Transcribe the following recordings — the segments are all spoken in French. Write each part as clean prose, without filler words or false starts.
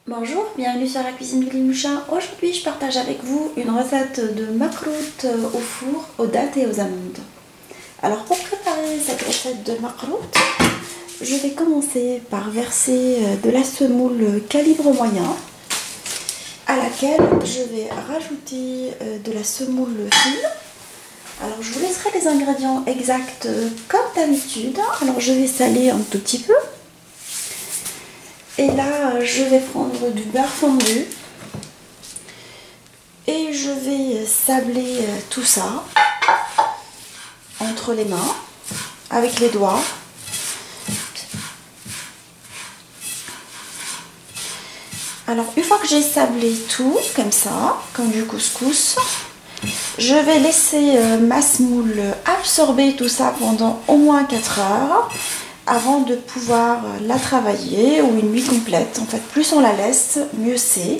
Bonjour, bienvenue sur la cuisine de Limouchin. Aujourd'hui, je partage avec vous une recette de makrout au four, aux dattes et aux amandes. Alors, pour préparer cette recette de makrout, je vais commencer par verser de la semoule calibre moyen, à laquelle je vais rajouter de la semoule fine. Alors, je vous laisserai les ingrédients exacts comme d'habitude. Alors, je vais saler un tout petit peu. Et là, je vais prendre du beurre fondu et je vais sabler tout ça entre les mains avec les doigts. Alors, une fois que j'ai sablé tout comme ça, comme du couscous, je vais laisser ma semoule absorber tout ça pendant au moins 4 heures avant de pouvoir la travailler, ou une nuit complète. En fait, plus on la laisse, mieux c'est.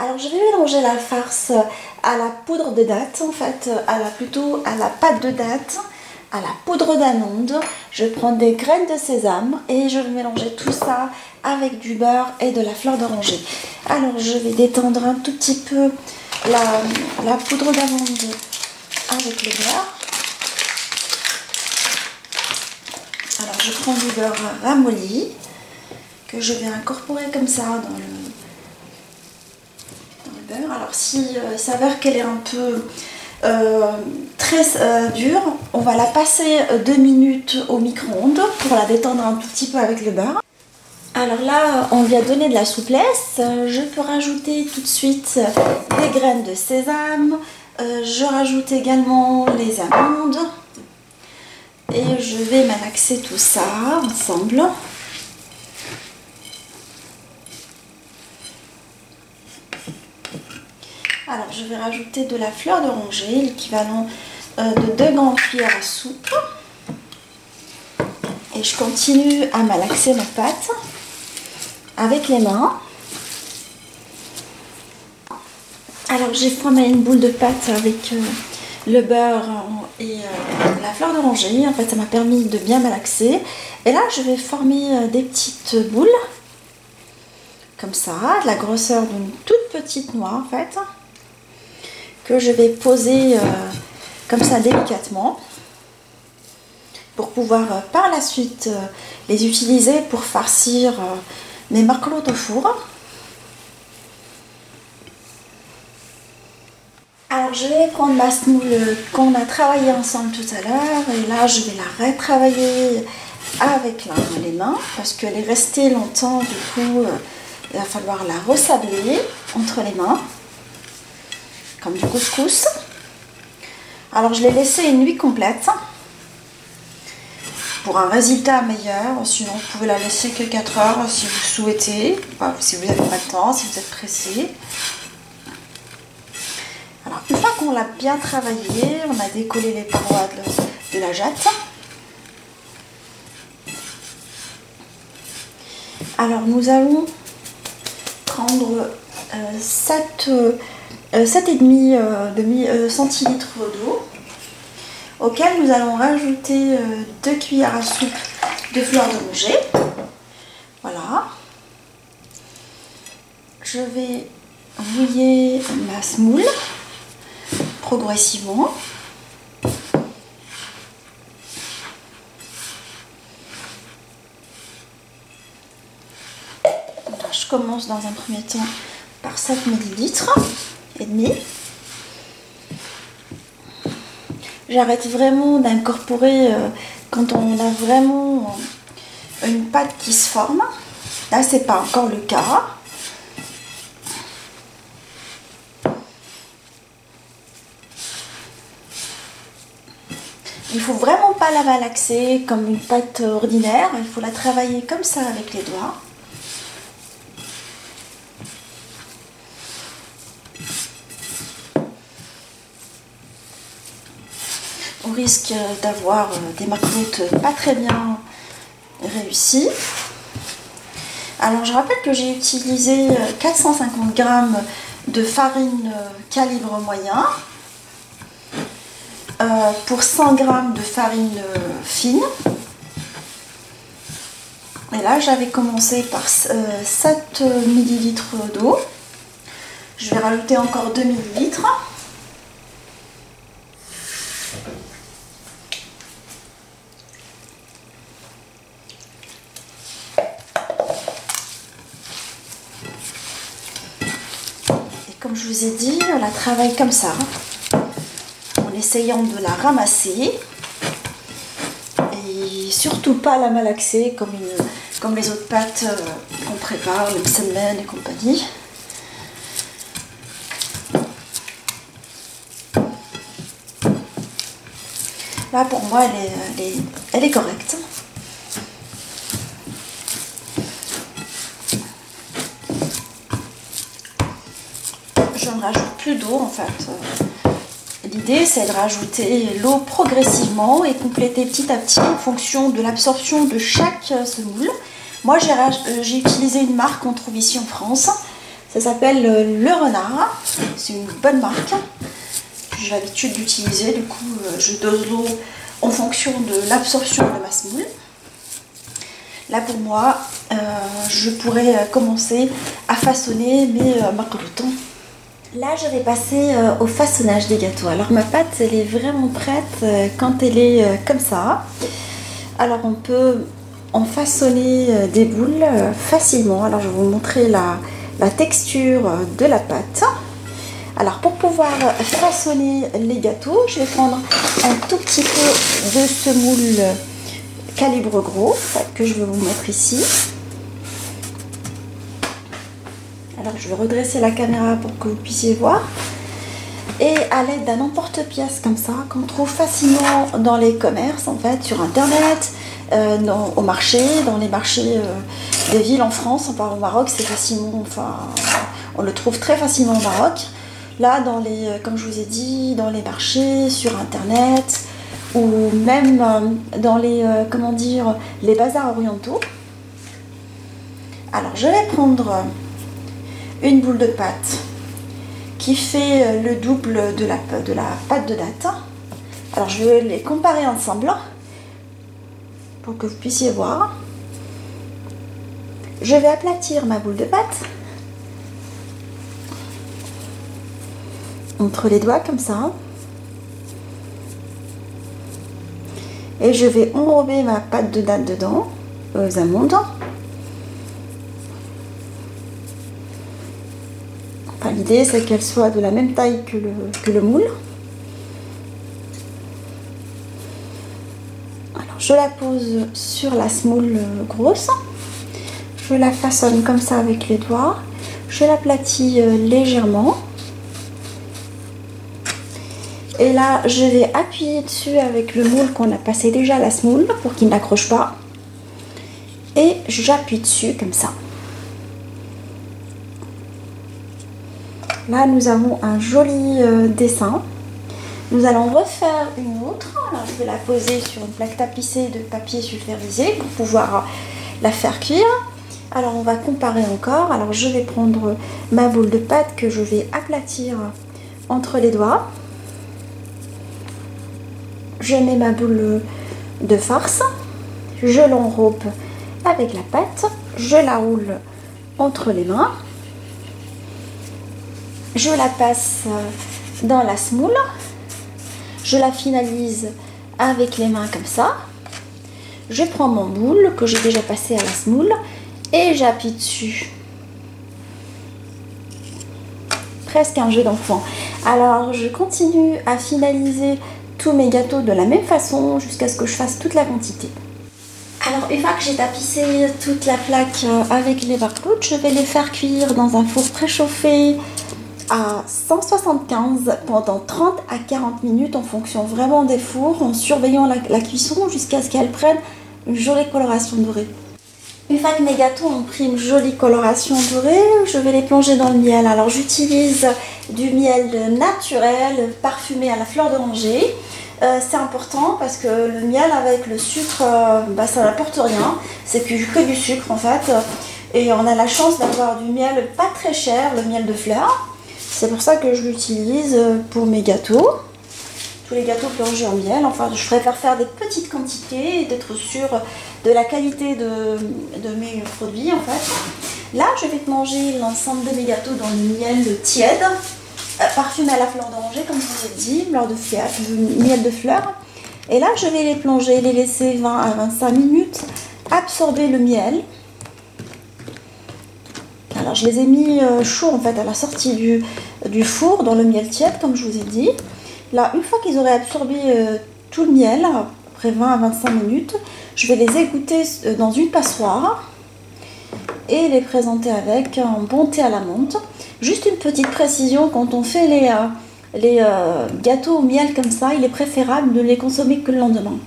Alors je vais mélanger la farce à la poudre de date, en fait, plutôt à la pâte de date, à la poudre d'amande. Je prends des graines de sésame et je vais mélanger tout ça avec du beurre et de la fleur d'oranger. Alors je vais détendre un tout petit peu la poudre d'amande avec le beurre. Alors je prends du beurre ramolli que je vais incorporer comme ça dans le beurre. Alors si s'avère qu'elle est un peu très dure, on va la passer 2 minutes au micro-ondes pour la détendre un tout petit peu avec le beurre. Alors là, on lui a donné de la souplesse. Je peux rajouter tout de suite des graines de sésame. Je rajoute également les amandes. Et je vais malaxer tout ça ensemble. Alors je vais rajouter de la fleur d'oranger, l'équivalent de 2 grandes cuillères à soupe. Et je continue à malaxer ma pâte avec les mains. Alors j'ai formé une boule de pâte avec le beurre et la fleur d'oranger. En fait, ça m'a permis de bien malaxer. Et là, je vais former des petites boules, comme ça, de la grosseur d'une toute petite noix, en fait, que je vais poser comme ça délicatement pour pouvoir par la suite les utiliser pour farcir mes makrout au four. Alors je vais prendre ma semoule qu'on a travaillé ensemble tout à l'heure et là je vais la retravailler avec les mains parce qu'elle est restée longtemps. Du coup il va falloir la ressabler entre les mains comme du couscous. Alors je l'ai laissée une nuit complète pour un résultat meilleur. Sinon vous pouvez la laisser que 4 heures si vous souhaitez, enfin, si vous n'avez pas le temps, si vous êtes pressé. Alors une fois qu'on l'a bien travaillé, on a décollé les parois de la jatte. Alors nous allons prendre 7,5 centilitres d'eau, auquel nous allons rajouter 2 cuillères à soupe de fleur d'oranger. Voilà. Je vais mouiller ma semoule progressivement. Alors, je commence dans un premier temps par 7 ml et demi. J'arrête vraiment d'incorporer quand on a vraiment une pâte qui se forme. Là, c'est pas encore le cas. Il faut vraiment pas la malaxer comme une pâte ordinaire. Il faut la travailler comme ça avec les doigts. Donc risque d'avoir des macroutes pas très bien réussies. Alors je rappelle que j'ai utilisé 450 g de farine calibre moyen pour 100 g de farine fine. Et là j'avais commencé par 7 ml d'eau. Je vais rajouter encore 2 ml. Comme je vous ai dit, on la travaille comme ça, en essayant de la ramasser et surtout pas la malaxer comme les autres pâtes qu'on prépare, le msemen et compagnie. Là pour moi elle est correcte. Je ne rajoute plus d'eau en fait. L'idée c'est de rajouter l'eau progressivement et compléter petit à petit en fonction de l'absorption de chaque semoule. Moi j'ai utilisé une marque qu'on trouve ici en France. Ça s'appelle Le Renard. C'est une bonne marque. J'ai l'habitude d'utiliser, du coup je dose l'eau en fonction de l'absorption de ma semoule. Là pour moi, je pourrais commencer à façonner mes macroutes. Là, je vais passer au façonnage des gâteaux. Alors ma pâte, elle est vraiment prête quand elle est comme ça. Alors on peut en façonner des boules facilement. Alors je vais vous montrer la texture de la pâte. Alors pour pouvoir façonner les gâteaux, je vais prendre un tout petit peu de semoule calibre gros que je vais vous mettre ici. Alors je vais redresser la caméra pour que vous puissiez voir. Et à l'aide d'un emporte-pièce comme ça, qu'on trouve facilement dans les commerces, en fait, sur internet, au marché, dans les marchés des villes en France, on parle au Maroc, c'est facilement, enfin, on le trouve très facilement au Maroc. Là, comme je vous ai dit, dans les marchés, sur internet, ou même dans les, comment dire, les bazars orientaux. Alors je vais prendre une boule de pâte qui fait le double de la pâte de date. Alors je vais les comparer ensemble pour que vous puissiez voir. Je vais aplatir ma boule de pâte entre les doigts comme ça. Et je vais enrober ma pâte de date dedans, aux amandes. Enfin, l'idée c'est qu'elle soit de la même taille que le moule. Alors je la pose sur la semoule grosse. Je la façonne comme ça avec les doigts. Je l'aplatis légèrement. Et là, je vais appuyer dessus avec le moule qu'on a passé déjà à la semoule pour qu'il n'accroche pas. Et j'appuie dessus comme ça. Là, nous avons un joli dessin. Nous allons refaire une autre. Alors, je vais la poser sur une plaque tapissée de papier sulfurisé pour pouvoir la faire cuire. Alors, on va comparer encore. Alors, je vais prendre ma boule de pâte que je vais aplatir entre les doigts. Je mets ma boule de farce, je l'enrobe avec la pâte, je la roule entre les mains, je la passe dans la semoule, je la finalise avec les mains comme ça, je prends mon moule que j'ai déjà passé à la semoule et j'appuie dessus. Presque un jeu d'enfant. Alors je continue à finaliser tous mes gâteaux de la même façon jusqu'à ce que je fasse toute la quantité. Alors une fois que j'ai tapissé toute la plaque avec les macroutes, je vais les faire cuire dans un four préchauffé à 175 pendant 30 à 40 minutes en fonction vraiment des fours, en surveillant la cuisson jusqu'à ce qu'elle prenne une jolie coloration dorée. Une fois que mes gâteaux ont pris une jolie coloration dorée, je vais les plonger dans le miel. Alors j'utilise du miel naturel parfumé à la fleur d'oranger. C'est important parce que le miel avec le sucre, ça n'apporte rien. C'est que du sucre en fait. Et on a la chance d'avoir du miel pas très cher, le miel de fleurs. C'est pour ça que je l'utilise pour mes gâteaux. Tous les gâteaux plongés en miel. Enfin, je préfère faire des petites quantités et d'être sûre de la qualité de mes produits en fait. Là, je vais plonger l'ensemble de mes gâteaux dans le miel tiède, parfumé à la fleur d'oranger, comme je vous ai dit, miel de fleurs. Et là, je vais les plonger, les laisser 20 à 25 minutes, absorber le miel. Alors, je les ai mis chauds en fait à la sortie du four, dans le miel tiède, comme je vous ai dit. Là, une fois qu'ils auraient absorbé tout le miel, après 20 à 25 minutes, je vais les égoutter dans une passoire et les présenter avec un bon thé à la menthe. Juste une petite précision, quand on fait les gâteaux au miel comme ça, il est préférable de les consommer que le lendemain.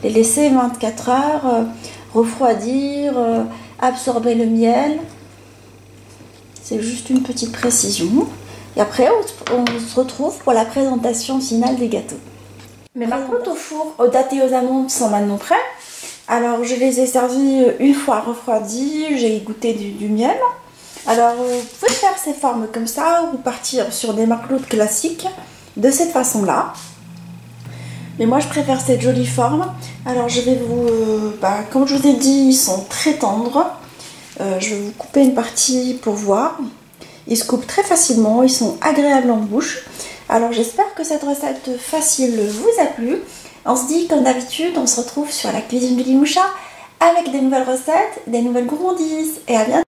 Les laisser 24 heures, refroidir, absorber le miel. C'est juste une petite précision. Et après, on se retrouve pour la présentation finale des gâteaux. Mes marcottes au four datées aux amandes sont maintenant prêts. Alors, je les ai servis une fois refroidis, j'ai goûté du miel. Alors, vous pouvez faire ces formes comme ça ou partir sur des marcottes classiques de cette façon-là. Mais moi, je préfère cette jolie forme. Alors, je vais comme je vous ai dit, ils sont très tendres. Je vais vous couper une partie pour voir. Ils se coupent très facilement, ils sont agréables en bouche. Alors j'espère que cette recette facile vous a plu. On se dit comme d'habitude, on se retrouve sur la cuisine du Limoucha avec des nouvelles recettes, des nouvelles gourmandises. Et à bientôt.